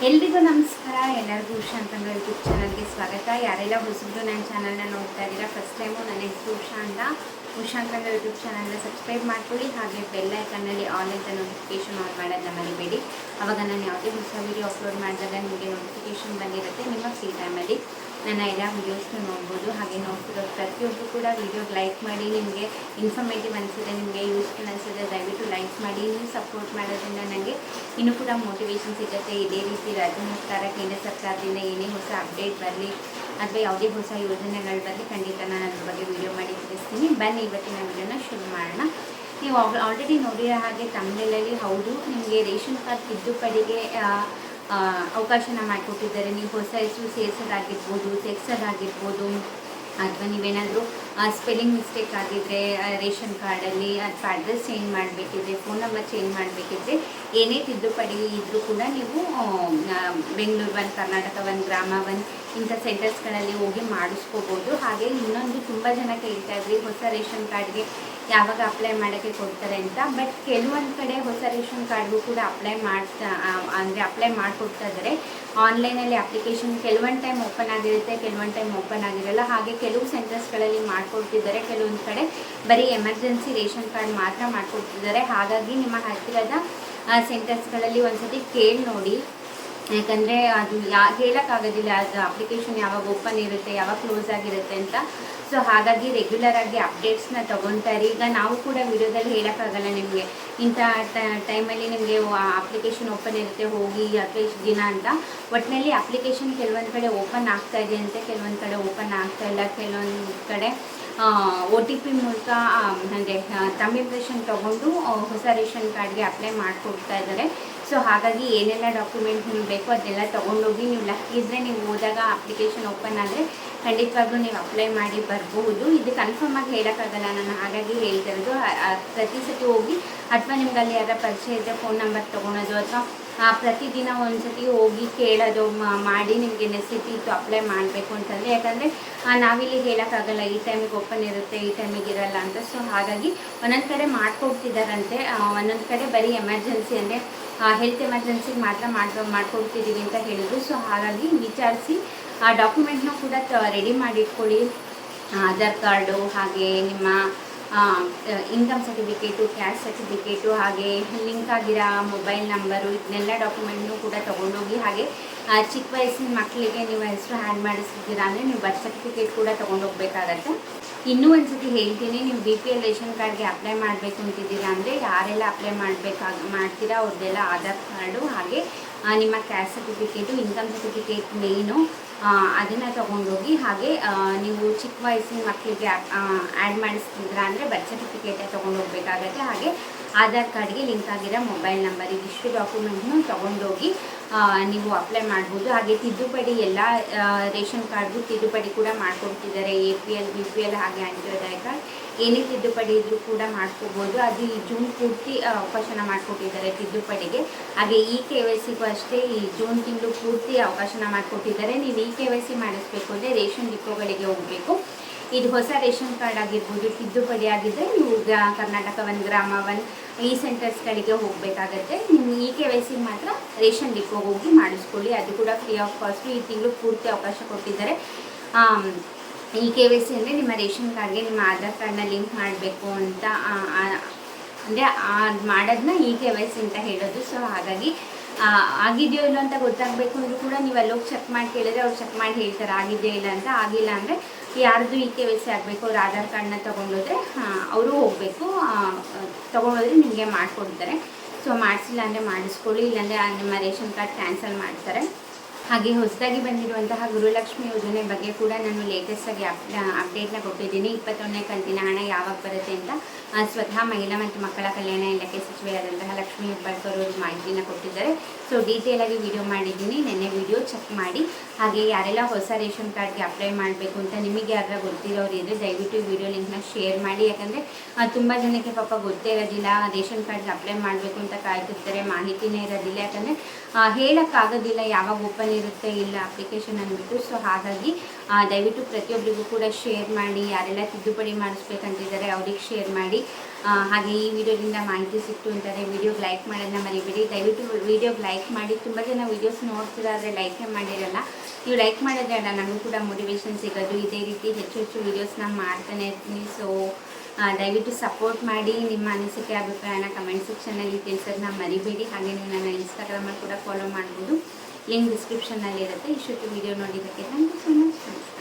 ಎಲ್ರಿಗೂ ನಮಸ್ಕಾರ. ಎಲ್ಲರಿಗೂ ಉಷಾ ಅಂತಂದ್ರೆ ಯೂಟ್ಯೂಬ್ ಚಾನಲ್ಗೆ ಸ್ವಾಗತ. ಯಾರೆಲ್ಲ ಹೊಸಬ್ರು ನನ್ನ ಚಾನಲ್ನ ನೋಡ್ತಾ ಇದ್ದೀರಾ, ಫಸ್ಟ್ ಟೈಮು ನನ್ನ ಹೆಸರು ಉಷಾ ಅಂತ. ಉಷಾ ಅಂತಂದ್ರೆ ಯೂಟ್ಯೂಬ್ ಚಾನಲ್ನ ಸಬ್ಸ್ಕ್ರೈಬ್ ಮಾಡ್ಕೊಳ್ಳಿ. ಹಾಗೆ ಬೆಲ್ ಐಕನ್ನಲ್ಲಿ ಆಲ್ ಅಂತ ನೋಟಿಫಿಕೇಶನ್ ಆನ್ ಮಾಡೋದನ್ನ ಮರಿಬೇಡಿ. ಆವಾಗ ನಾನು ಯಾವುದೇ ಹೊಸ ವೀಡಿಯೋ ಅಪ್ಲೋಡ್ ಮಾಡಿದಾಗ ನಿಮಗೆ ನೋಟಿಫಿಕೇಶನ್ ಬಂದಿರುತ್ತೆ. ನಿಮ್ಮ ಫ್ರೀ ಟೈಮಲ್ಲಿ ನನ್ನ ಎಲ್ಲ ವೀಡಿಯೋಸ್ನ ನೋಡ್ಬೋದು. ಹಾಗೆ ನೋಡ್ತಿರೋ ಪ್ರತಿಯೊಬ್ಬರು ಕೂಡ ವೀಡಿಯೋಗೆ ಲೈಕ್ ಮಾಡಿ. ನಿಮಗೆ ಇನ್ಫಾರ್ಮೇಟಿವ್ ಅನಿಸಿದೆ, ನಿಮಗೆ ಯೂಸ್ಫುಲ್ ಅನಿಸಿದೆ, ದಯವಿಟ್ಟು ಲೈಕ್ ಮಾಡಿ. ನೀವು ಸಪೋರ್ಟ್ ಮಾಡೋದ್ರಿಂದ ನನಗೆ ಇನ್ನೂ ಕೂಡ ಮೋಟಿವೇಶನ್ ಸಿಗುತ್ತೆ. ಇದೇ ರೀತಿ ರಾಜ್ಯ ಸರ್ಕಾರ, ಕೇಂದ್ರ ಸರ್ಕಾರದಿಂದ ಏನೇ ಹೊಸ ಅಪ್ಡೇಟ್ ಬರಲಿ ಅಥವಾ ಯಾವುದೇ ಹೊಸ ಯೋಜನೆಗಳು ಬರಲಿ, ಖಂಡಿತ ನಾನು ಅದ್ರ ಬಗ್ಗೆ ವೀಡಿಯೋ ಮಾಡಿ ತಿಳಿಸ್ತೀನಿ. ಬನ್ನಿ ಇವತ್ತಿನ ವೀಡಿಯೋನ ಶುರು ಮಾಡೋಣ. ನೀವು ಆಲ್ರೆಡಿ ನೋಡಿರೋ ಹಾಗೆ ತಮಿಳಲ್ಲಿ ಹೌದು, ನಿಮಗೆ ರೇಷನ್ ಕಾರ್ಡ್ ತಿದ್ದುಪಡಿಗೆ ಅವಕಾಶನ ಮಾಡಿಕೊಟ್ಟಿದ್ದಾರೆ. ನೀವು ಹೊಸ ಹೆಸರು ಸೇರಿಸೋದಾಗಿರ್ಬೋದು, ತೆಗ್ಸೋದಾಗಿರ್ಬೋದು, ಅಥವಾ ನೀವೇನಾದರೂ ಸ್ಪೆಲ್ಲಿಂಗ್ ಮಿಸ್ಟೇಕ್ ಆಗಿದ್ದರೆ ರೇಷನ್ ಕಾರ್ಡಲ್ಲಿ, ಅಥವಾ ಅಡ್ರೆಸ್ ಚೇಂಜ್ ಮಾಡಬೇಕಿದ್ರೆ, ಫೋನ್ ನಂಬರ್ ಚೇಂಜ್ ಮಾಡಬೇಕಿದ್ರೆ, ಏನೇ ತಿದ್ದುಪಡಿ ಇದ್ದರೂ ಕೂಡ ನೀವು Bengaluru one, Karnataka one, Grama one ಇಂಥ ಸೆಂಟರ್ಸ್ಗಳಲ್ಲಿ ಹೋಗಿ ಮಾಡಿಸ್ಕೋಬೋದು. ಹಾಗೆ ಇನ್ನೊಂದು ತುಂಬ ಜನ ಕೇಳ್ತಾ ಇದ್ರಿ ಹೊಸ ರೇಷನ್ ಕಾರ್ಡ್ಗೆ ಯಾವಾಗ ಅಪ್ಲೈ ಮಾಡೋಕ್ಕೆ ಕೊಡ್ತಾರೆ ಅಂತ. ಬಟ್ ಕೆಲವೊಂದು ಕಡೆ ಹೊಸ ರೇಷನ್ ಕಾರ್ಡ್ಗೂ ಕೂಡ ಅಪ್ಲೈ ಮಾಡಿಕೊಡ್ತಾ ಇದ್ದಾರೆ. ಆನ್ಲೈನಲ್ಲಿ ಅಪ್ಲಿಕೇಶನ್ ಕೆಲವೊಂದು ಟೈಮ್ ಓಪನ್ ಆಗಿರುತ್ತೆ, ಕೆಲವೊಂದು ಟೈಮ್ ಓಪನ್ ಆಗಿರಲ್ಲ. ಹಾಗೆ ಕೆಲವು ಸೆಂಟರ್ಸ್ಗಳಲ್ಲಿ ಮಾಡಿಕೊಡ್ತಿದ್ದಾರೆ, ಕೆಲವೊಂದು ಕಡೆ ಬರೀ ಎಮರ್ಜೆನ್ಸಿ ರೇಷನ್ ಕಾರ್ಡ್ ಮಾತ್ರ ಮಾಡಿಕೊಡ್ತಿದ್ದಾರೆ. ಹಾಗಾಗಿ ನಿಮ್ಮ ಹತ್ತಿರದ ಸೆಂಟರ್ಸ್ಗಳಲ್ಲಿ ಒಂದ್ಸತಿ ಕೇಳಿ ನೋಡಿ. ಯಾಕಂದರೆ ಅದು ಹೇಳೋಕ್ಕಾಗೋದಿಲ್ಲ ಅದು ಅಪ್ಲಿಕೇಶನ್ ಯಾವಾಗ ಓಪನ್ ಇರುತ್ತೆ, ಯಾವಾಗ ಕ್ಲೋಸ್ ಆಗಿರುತ್ತೆ ಅಂತ. ಸೊ ಹಾಗಾಗಿ ರೆಗ್ಯುಲರಾಗಿ ಅಪ್ಡೇಟ್ಸ್ನ ತೊಗೊತಾರೆ. ಈಗ ನಾವು ಕೂಡ ವಿಡಿಯೋದಲ್ಲಿ ಹೇಳೋಕ್ಕಾಗಲ್ಲ ನಿಮಗೆ ಇಂಥ ಟೈಮಲ್ಲಿ ನಿಮಗೆ ಅಪ್ಲಿಕೇಶನ್ ಓಪನ್ ಇರುತ್ತೆ, ಹೋಗಿ ಅಥವಾ ಇಷ್ಟು ದಿನ ಅಂತ. ಒಟ್ಟಿನಲ್ಲಿ ಅಪ್ಲಿಕೇಶನ್ ಕೆಲವೊಂದು ಕಡೆ ಓಪನ್ ಆಗ್ತಾ ಇದೆ ಅಂತೆ, ಕೆಲವೊಂದು ಕಡೆ ಓಪನ್ ಆಗ್ತಾ ಇಲ್ಲ. ಕೆಲವೊಂದು ಕಡೆ OTP ಮೂಲಕ ಅಂದರೆ ತಮ್ಮ ಇಂಪ್ರೆಷನ್ ತೊಗೊಂಡು ಹೊಸ ರೇಷನ್ ಕಾರ್ಡ್ಗೆ ಅಪ್ಲೈ ಮಾಡಿಕೊಡ್ತಾ ಇದ್ದಾರೆ. ಸೊ ಹಾಗಾಗಿ ಏನೆಲ್ಲ ಡಾಕ್ಯುಮೆಂಟ್ ನೀವು ಬೇಕೋ ಅದೆಲ್ಲ ತೊಗೊಂಡೋಗಿ, ನೀವು ಲಕ್ಕಿ ಇದ್ದರೆ ನೀವು ಹೋದಾಗ ಅಪ್ಲಿಕೇಶನ್ ಓಪನ್ ಆದರೆ ಖಂಡಿತವಾಗ್ಲೂ ನೀವು ಅಪ್ಲೈ ಮಾಡಿ ಬರಬಹುದು. ಇದು ಕನ್ಫರ್ಮ್ ಆಗಿ ಹೇಳೋಕ್ಕಾಗಲ್ಲ ನಾನು, ಹಾಗಾಗಿ ಹೇಳ್ತಿರೋದು. ಪ್ರತಿ ಸತಿ ಹೋಗಿ ಅಥವಾ ನಿಮ್ಗೆ ಅಲ್ಲಿ ಯಾರ ಪರಿಚಯ ಇದ್ದರೆ ಫೋನ್ ನಂಬರ್ ತೊಗೊಳೋದು, ಅಥವಾ ಪ್ರತಿದಿನ ಒಂದು ಸತಿ ಹೋಗಿ ಕೇಳೋದು ಮಾಡಿ. ನಿಮಗೆ ನೆಸಿಟಿ ಇತ್ತು ಅಪ್ಲೈ ಮಾಡಬೇಕು ಅಂತಂದರೆ, ಯಾಕಂದರೆ ನಾವಿಲ್ಲಿ ಹೇಳೋಕ್ಕಾಗಲ್ಲ ಈ ಟೈಮಿಗೆ ಓಪನ್ ಇರುತ್ತೆ, ಈ ಟೈಮಿಗೆ ಇರಲ್ಲ ಅಂತ. ಸೊ ಹಾಗಾಗಿ ಒಂದೊಂದು ಕಡೆ ಮಾಡಿಕೊಡ್ತಿದ್ದಾರಂತೆ, ಒಂದೊಂದು ಕಡೆ ಬರೀ ಎಮರ್ಜೆನ್ಸಿ ಅಂದರೆ ಹೆಲ್ತ್ ಎಮರ್ಜೆನ್ಸಿಗೆ ಮಾತ್ರ ಮಾಡ್ಕೊಡ್ತಿದ್ದೀವಿ ಅಂತ ಹೇಳಿದ್ರು. ಸೊ ಹಾಗಾಗಿ ವಿಚಾರಿಸಿ ಆ ಡಾಕ್ಯುಮೆಂಟ್ನೂ ಕೂಡ ರೆಡಿ ಮಾಡಿಟ್ಕೊಳ್ಳಿ. ಆಧಾರ್ ಕಾರ್ಡು, ಹಾಗೆ ನಿಮ್ಮ ಇನ್ಕಮ್ ಸರ್ಟಿಫಿಕೇಟು, ಕ್ಯಾಸ್ಟ್ ಸರ್ಟಿಫಿಕೇಟು, ಹಾಗೆ ಲಿಂಕ್ ಆಗಿರೋ ಮೊಬೈಲ್ ನಂಬರು, ಇದನ್ನೆಲ್ಲ ಡಾಕ್ಯುಮೆಂಟ್ನೂ ಕೂಡ ತೊಗೊಂಡೋಗಿ. ಹಾಗೆ ಚಿಕ್ಕ ವಯಸ್ಸಿನ ಮಕ್ಕಳಿಗೆ ನೀವು ಹೆಸರು ಆ್ಯಡ್ ಮಾಡಿಸ್ತಿದ್ದೀರಾ ಅಂದರೆ ನೀವು ಬರ್ತ್ ಸರ್ಟಿಫಿಕೇಟ್ ಕೂಡ ತೊಗೊಂಡೋಗ್ಬೇಕಾಗತ್ತೆ. ಇನ್ನೂ ಒಂದು ಸತಿ ಹೇಳ್ತೀನಿ, ನೀವು BPL ರೇಷನ್ ಕಾರ್ಡ್ಗೆ ಅಪ್ಲೈ ಮಾಡಬೇಕು ಅಂತಿದ್ದೀರಾ ಅಂದರೆ ಯಾರೆಲ್ಲ ಅಪ್ಲೈ ಮಾಡ್ತೀರಾ ಅವ್ರದ್ದೆಲ್ಲ ಆಧಾರ್ ಕಾರ್ಡು, ಹಾಗೆ ನಿಮ್ಮ ಕ್ಯಾಸ್ಟ್ ಸರ್ಟಿಫಿಕೇಟು, ಇನ್ಕಮ್ ಸರ್ಟಿಫಿಕೇಟ್ ಮೇಯ್ನು, ಅದನ್ನು ತೊಗೊಂಡೋಗಿ. ಹಾಗೆ ನೀವು ಚಿಕ್ಕ ವಯಸ್ಸಿನ ಮಕ್ಕಳಿಗೆ ಆ್ಯಡ್ ಮಾಡಿಸ್ತಿದ್ದೀರಾ ಅಂದರೆ ಬರ್ತ್ ಸರ್ಟಿಫಿಕೇಟೇ ತೊಗೊಂಡೋಗ್ಬೇಕಾಗತ್ತೆ. ಹಾಗೆ ಆಧಾರ್ ಕಾರ್ಡ್ಗೆ ಲಿಂಕ್ ಆಗಿರೋ ಮೊಬೈಲ್ ನಂಬರ್, ಇದಿಷ್ಟು ಡಾಕ್ಯುಮೆಂಟ್ನು ತೊಗೊಂಡೋಗಿ ನೀವು ಅಪ್ಲೈ ಮಾಡ್ಬೋದು. ಹಾಗೆ ತಿದ್ದುಪಡಿ ಎಲ್ಲ ರೇಷನ್ ಕಾರ್ಡ್ಗೂ ತಿದ್ದುಪಡಿ ಕೂಡ ಮಾಡಿಕೊಡ್ತಿದ್ದಾರೆ. APL, BPL, ಹಾಗೆ ಅಂತ್ಯೋದಯ ಕಾರ್ಡ್ ಏನೇ ತಿದ್ದುಪಡಿ ಇದ್ದರೂ ಕೂಡ ಮಾಡ್ಕೋಬೋದು. ಅದು ಈ ಜೂನ್ ಪೂರ್ತಿ ಅವಕಾಶನ ಮಾಡಿಕೊಟ್ಟಿದ್ದಾರೆ ತಿದ್ದುಪಡಿಗೆ. ಹಾಗೆ KYCಗೂ ಅಷ್ಟೇ ಈ ಜೂನ್ ತಿಂಗಳು ಪೂರ್ತಿ ಅವಕಾಶನ ಮಾಡಿಕೊಟ್ಟಿದ್ದಾರೆ. ನೀವು KYC ಮಾಡಿಸ್ಬೇಕು ಅಂದರೆ ರೇಷನ್ ಡಿಪೋಗಳಿಗೆ ಹೋಗಬೇಕು. ಇದು ಹೊಸ ರೇಷನ್ ಕಾರ್ಡ್ ಆಗಿರ್ಬೋದು, ತಿದ್ದುಪಡಿ ಆಗಿದ್ದರೆ ನೀವು ಕರ್ನಾಟಕ ಒನ್, ಗ್ರಾಮ ಒನ್ ಈ ಸೆಂಟರ್ಸ್ಗಳಿಗೆ ಹೋಗಬೇಕಾಗತ್ತೆ. ನಿಮ್ಮ KYC ಮಾತ್ರ ರೇಷನ್ ಡಿಪೋಗೆ ಹೋಗಿ ಮಾಡಿಸ್ಕೊಳ್ಳಿ, ಅದು ಕೂಡ ಫ್ರೀ ಆಫ್ ಕಾಸ್ಟು. ಈ ತಿಂಗಳು ಪೂರ್ತಿ ಅವಕಾಶ ಕೊಟ್ಟಿದ್ದಾರೆ. KYC ಅಂದರೆ ನಿಮ್ಮ ರೇಷನ್ ಕಾರ್ಡ್ಗೆ ನಿಮ್ಮ ಆಧಾರ್ ಕಾರ್ಡ್ನ ಲಿಂಕ್ ಮಾಡಬೇಕು ಅಂತ, ಅಂದರೆ ಅದು ಮಾಡೋದನ್ನ KYC ಅಂತ ಹೇಳೋದು. ಸೊ ಹಾಗಾಗಿ ಆಗಿದೆಯೋ ಇಲ್ಲ ಅಂತ ಗೊತ್ತಾಗಬೇಕು ಅಂದರೂ ಕೂಡ ನೀವು ಅಲ್ಲೋಗಿ ಚೆಕ್ ಮಾಡಿ ಕೇಳಿದ್ರೆ ಅವ್ರು ಚೆಕ್ ಮಾಡಿ ಹೇಳ್ತಾರೆ ಆಗಿದೆಯೋ ಇಲ್ಲ ಅಂತ. ಆಗಿಲ್ಲ ಅಂದರೆ ಯಾರ್ದು KYC ಆಗಬೇಕು, ಅವ್ರು ಆಧಾರ್ ಕಾರ್ಡ್ನ ತೊಗೊಂಡೋದ್ರೆ ಅವರು ಹೋಗಬೇಕು, ತೊಗೊಂಡೋದ್ರೆ ನಿಮಗೆ ಮಾಡಿಕೊಡ್ತಾರೆ. ಸೊ ಮಾಡಿಸಿಲ್ಲ ಅಂದರೆ ಮಾಡಿಸ್ಕೊಳ್ಳಿ, ಇಲ್ಲಾಂದರೆ ನಿಮ್ಮ ರೇಷನ್ ಕಾರ್ಡ್ ಕ್ಯಾನ್ಸಲ್ ಮಾಡ್ತಾರೆ. ಹಾಗೆ ಹೊಸದಾಗಿ ಬಂದಿರುವಂತಹ ಗೃಹಲಕ್ಷ್ಮಿ ಯೋಜನೆ ಬಗ್ಗೆ ಕೂಡ ನಾನು ಲೇಟೆಸ್ಟಾಗಿ ಅಪ್ಡೇಟ್ನ ಕೊಟ್ಟಿದ್ದೀನಿ. 21ನೇ ಕಂತಿನ ಹಣ ಯಾವಾಗ ಬರುತ್ತೆ ಅಂತ ಸ್ವತಃ ಮಹಿಳಾ ಮತ್ತು ಮಕ್ಕಳ ಕಲ್ಯಾಣ ಇಲಾಖೆ ಸಚಿವೆಯಾದಂತಹ ಲಕ್ಷ್ಮೀ ಹೆಬ್ಬಾಳ್ಕರ್ ಅವರು ಮಾಹಿತಿನ ಕೊಟ್ಟಿದ್ದಾರೆ. ಸೊ ಡೀಟೇಲಾಗಿ ವಿಡಿಯೋ ಮಾಡಿದ್ದೀನಿ, ನೆನ್ನೆ ವಿಡಿಯೋ ಚೆಕ್ ಮಾಡಿ. ಹಾಗೆ ಯಾರೆಲ್ಲ ಹೊಸ ರೇಷನ್ ಕಾರ್ಡ್ಗೆ ಅಪ್ಲೈ ಮಾಡಬೇಕು ಅಂತ ನಿಮಗೆ ಯಾರ ಗೊತ್ತಿರೋರು ಇದ್ದರೆ ದಯವಿಟ್ಟು ವಿಡಿಯೋ ಲಿಂಕ್ನ ಶೇರ್ ಮಾಡಿ. ಯಾಕಂದರೆ ತುಂಬ ಜನಕ್ಕೆ ಪಾಪ ಗೊತ್ತೇ ಇರೋದಿಲ್ಲ, ರೇಷನ್ ಕಾರ್ಡ್ಗೆ ಅಪ್ಲೈ ಮಾಡಬೇಕು ಅಂತ ಕಾಯ್ತಿರ್ತಾರೆ, ಮಾಹಿತಿನೇ ಇರೋದಿಲ್ಲ. ಯಾಕಂದರೆ ಹೇಳೋಕ್ಕಾಗೋದಿಲ್ಲ ಯಾವಾಗ ಓಪನ್ ಅಪ್ಲಿಕೇಶನ್ ಇರುತ್ತೆ ಇಲ್ಲ ಅಪ್ಲಿಕೇಶನ್ ಅಂದ್ಬಿಟ್ಟು. ಸೊ ಹಾಗಾಗಿ ದಯವಿಟ್ಟು ಪ್ರತಿಯೊಬ್ಬರಿಗೂ ಕೂಡ ಶೇರ್ ಮಾಡಿ. ಯಾರೆಲ್ಲ ತಿದ್ದುಪಡಿ ಮಾಡಿಸ್ಬೇಕಂತಿದ್ದಾರೆ ಅವ್ರಿಗೆ ಶೇರ್ ಮಾಡಿ. ಹಾಗೆ ಈ ವಿಡಿಯೋದಿಂದ ಮಾಹಿತಿ ಸಿಕ್ತು ಅಂತಾರೆ ವಿಡಿಯೋಗೆ ಲೈಕ್ ಮಾಡೋದನ್ನ ಮರಿಬೇಡಿ. ದಯವಿಟ್ಟು ವಿಡಿಯೋಗೆ ಲೈಕ್ ಮಾಡಿ. ತುಂಬ ಜನ ವೀಡಿಯೋಸ್ ನೋಡ್ತಿರಾದರೆ ಲೈಕೇ ಮಾಡಿರಲ್ಲ. ನೀವು ಲೈಕ್ ಮಾಡಿದ್ರೆ ಅಲ್ಲ ನಮಗೂ ಕೂಡ ಮೋಟಿವೇಶನ್ ಸಿಗೋದು. ಇದೇ ರೀತಿ ಹೆಚ್ಚು ಹೆಚ್ಚು ವೀಡಿಯೋಸ್ನ ಮಾಡ್ತಾನೆ ಇರ್ತೀನಿ. ಸೊ ದಯವಿಟ್ಟು ಸಪೋರ್ಟ್ ಮಾಡಿ. ನಿಮ್ಮ ಅನಿಸಿಕೆ ಅಭಿಪ್ರಾಯನ ಕಮೆಂಟ್ ಸೆಕ್ಷನಲ್ಲಿ ತಿಳಿಸೋದನ್ನ ಮರಿಬೇಡಿ. ಹಾಗೆ ನೀವು ನನ್ನ ಇನ್ಸ್ಟಾಗ್ರಾಮಲ್ಲಿ ಕೂಡ ಫಾಲೋ ಮಾಡ್ಬೋದು. ಲಿಂಕ್ ಡಿಸ್ಕ್ರಿಪ್ಷನ್ನಲ್ಲಿ ಇರುತ್ತೆ. ಇಷ್ಟೊತ್ತು ವಿಡಿಯೋ ನೋಡಿದ್ದಕ್ಕೆ ಥ್ಯಾಂಕ್ ಯು ಸೊ ಮಚ್.